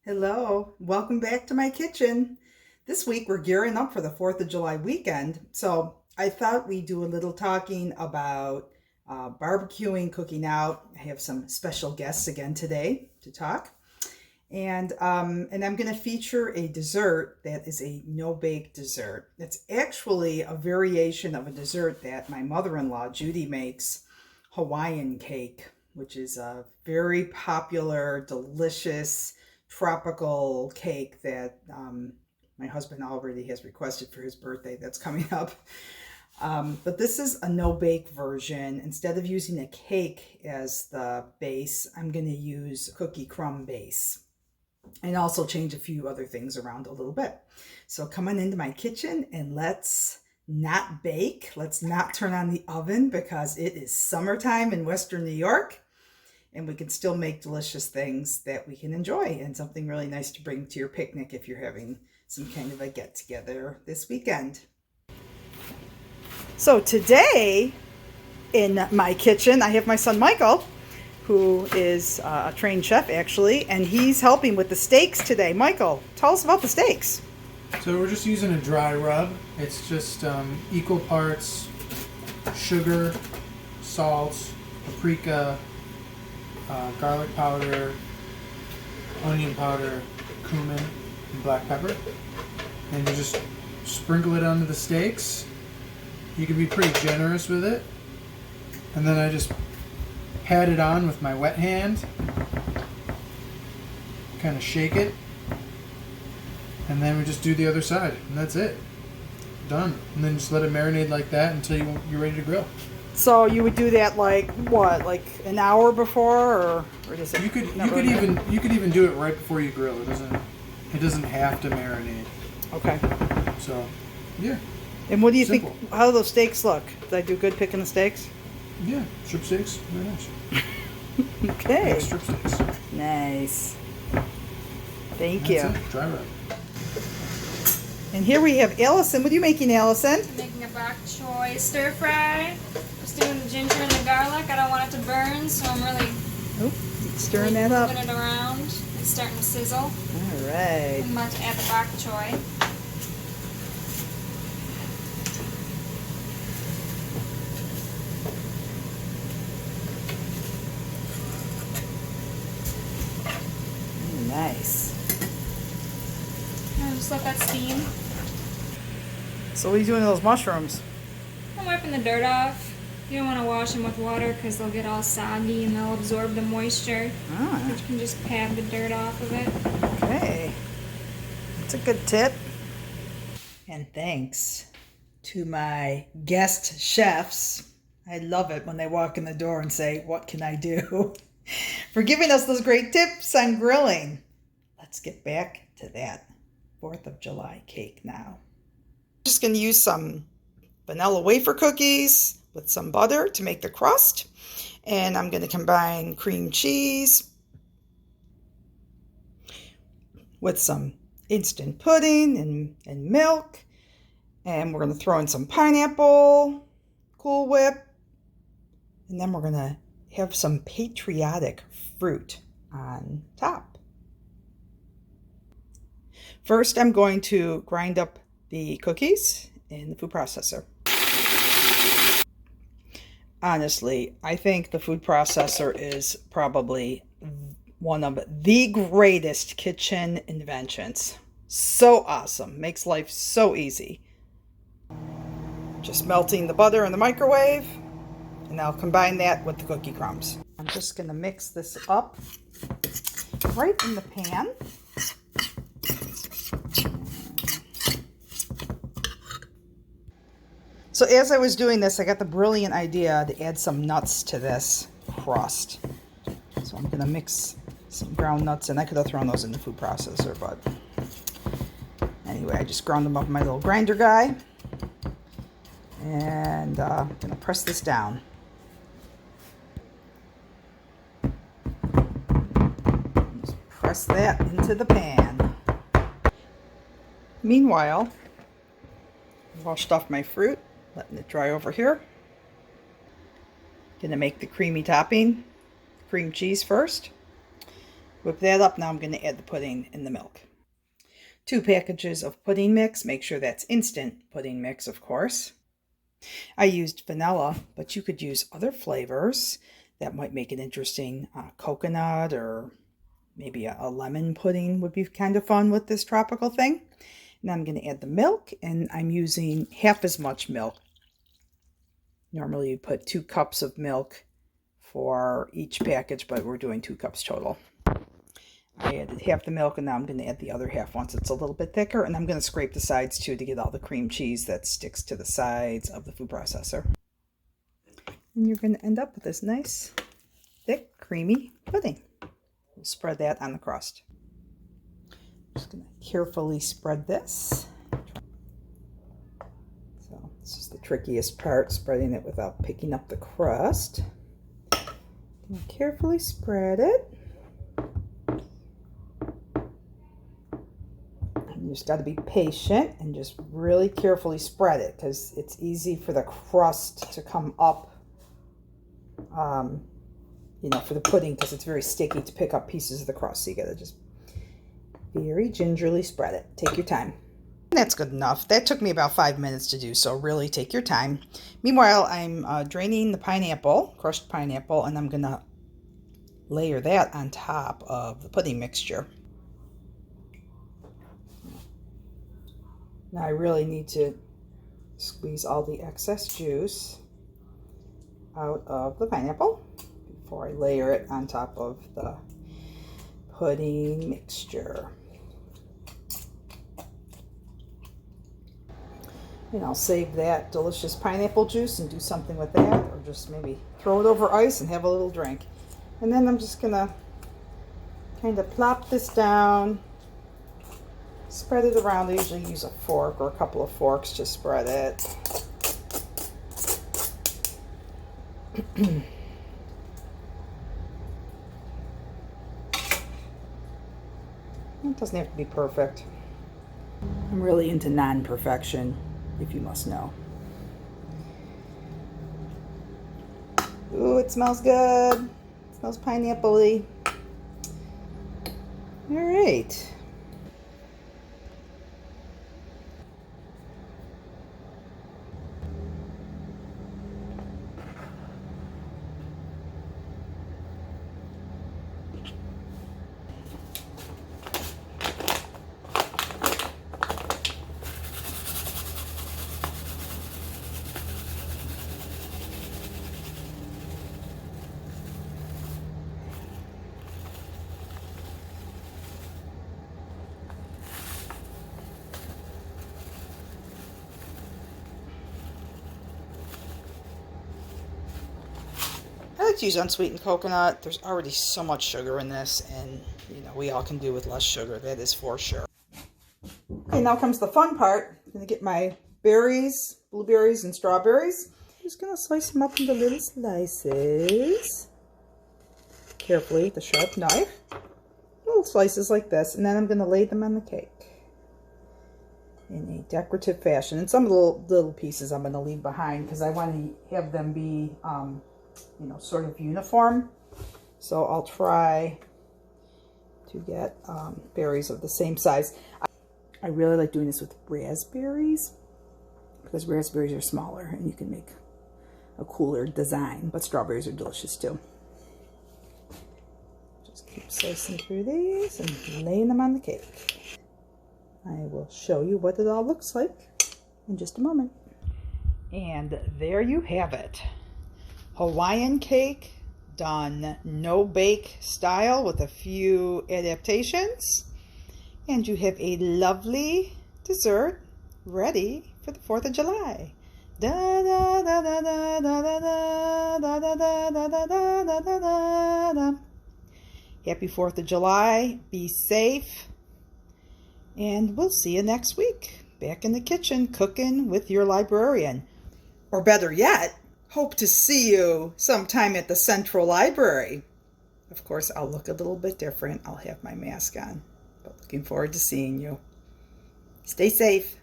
Hello, welcome back to my kitchen. This week we're gearing up for the 4th of July weekend, so I thought we'd do a little talking about barbecuing, cooking out. I have some special guests again today to talk. And I'm going to feature a dessert that is a no-bake dessert. It's actually a variation of a dessert that my mother-in-law, Judy, makes, Hawaiian cake, which is a very popular, delicious, tropical cake that my husband already has requested for his birthday that's coming up. But this is a no-bake version. Instead of using a cake as the base, I'm going to use cookie crumb base and also change a few other things around a little bit. So come on into my kitchen and let's not bake. Let's not turn on the oven because it is summertime in Western New York. And we can still make delicious things that we can enjoy and something really nice to bring to your picnic if you're having some kind of a get-together this weekend. So today in my kitchen, I have my son Michael, who is a trained chef actually, and he's helping with the steaks today. Michael, tell us about the steaks. So we're just using a dry rub. It's just equal parts sugar, salt, paprika, garlic powder, onion powder, cumin, and black pepper. And you just sprinkle it onto the steaks. You can be pretty generous with it. And then I just pat it on with my wet hand. Kind of shake it. And then we just do the other side. And that's it. Done. And then just let it marinate like that until you're ready to grill. So you would do that like what, like an hour before, or does it? You could even do it right before you grill. It doesn't have to marinate. Okay. So, yeah. And what do you Simple. think? How do those steaks look? Did I do good picking the steaks? Yeah, strip steaks, very nice. Okay. Yeah, strip steaks. Nice. Thank That's you. it. Dry rub. And here we have Allison. What are you making, Allison? I'm making a bok choy stir fry. Just doing the ginger and the garlic. I don't want it to burn, so I'm really Stirring that up. moving it around. It's starting to sizzle. All right. I'm about to add the bok choy. Nice. And just let that steam. So what are you doing to those mushrooms? I'm wiping the dirt off. You don't want to wash them with water because they'll get all soggy and they'll absorb the moisture. Ah, But you can just pat the dirt off of it. okay. That's a good tip. And thanks to my guest chefs. I love it when they walk in the door and say, "What can I do?" for giving us those great tips on grilling. Let's get back to that 4th of July cake now. I'm just going to use some vanilla wafer cookies with some butter to make the crust. And I'm going to combine cream cheese with some instant pudding and milk. And we're going to throw in some pineapple, Cool Whip. And then we're going to have some patriotic fruit on top. First, I'm going to grind up the cookies in the food processor. Honestly, I think the food processor is probably one of the greatest kitchen inventions. So awesome. Makes life so easy. Just melting the butter in the microwave. And I'll combine that with the cookie crumbs. I'm just going to mix this up right in the pan. So as I was doing this, I got the brilliant idea to add some nuts to this crust. So I'm going to mix some ground nuts in. I could have thrown those in the food processor, but anyway, I just ground them up in my little grinder guy. And I'm going to press this down. Just press that into the pan. Meanwhile, I washed off my fruit. Letting it dry over here. Gonna make the creamy topping. Cream cheese first Whip that up. Now I'm going to add the pudding in the milk. 2 packages of pudding mix. Make sure that's instant pudding mix, of course. I used vanilla, but you could use other flavors that might make it interesting. Coconut or maybe a lemon pudding would be kind of fun with this tropical thing. Now I'm going to add the milk, and I'm using half as much milk. Normally you put 2 cups of milk for each package, but we're doing 2 cups total. I added half the milk, and now I'm going to add the other half once it's a little bit thicker. And I'm going to scrape the sides too to get all the cream cheese that sticks to the sides of the food processor. And you're going to end up with this nice, thick, creamy pudding. We'll spread that on the crust. Just going to carefully spread this. So this is the trickiest part, spreading it without picking up the crust. And carefully spread it. You just got to be patient and just really carefully spread it, because it's easy for the crust to come up, for the pudding, because it's very sticky to pick up pieces of the crust. So you got to just very gingerly spread it. Take your time. And that's good enough. That took me about 5 minutes to do, so really take your time. Meanwhile, I'm draining the pineapple, crushed pineapple, and I'm going to layer that on top of the pudding mixture. Now I really need to squeeze all the excess juice out of the pineapple before I layer it on top of the pudding mixture. And I'll save that delicious pineapple juice and do something with that, or just maybe throw it over ice and have a little drink. And then I'm just gonna kind of plop this down. Spread it around. I usually use a fork or a couple of forks to spread it. It doesn't have to be perfect. I'm really into non-perfection, if you must know. Ooh, it smells good. It smells pineapple-y. All right. I like to use unsweetened coconut. There's already so much sugar in this, and we all can do with less sugar, that is for sure. Okay, now comes the fun part. I'm going to get my berries, blueberries and strawberries. I'm just going to slice them up into little slices. Carefully with a sharp knife. Little slices like this, and then I'm going to lay them on the cake in a decorative fashion. And some of the little pieces I'm going to leave behind because I want to have them be sort of uniform. So I'll try to get berries of the same size. I really like doing this with raspberries because raspberries are smaller and you can make a cooler design, but strawberries are delicious too. Just keep slicing through these and laying them on the cake. I will show you what it all looks like in just a moment. And there you have it. Hawaiian cake done no-bake style with a few adaptations. And you have a lovely dessert ready for the 4th of July. Da da da da da da da da da da da da da da da da. Happy 4th of July. Be safe. And we'll see you next week. Back in the kitchen cooking with your librarian. Or better yet, hope to see you sometime at the Central Library. Of course, I'll look a little bit different. I'll have my mask on. But looking forward to seeing you. Stay safe.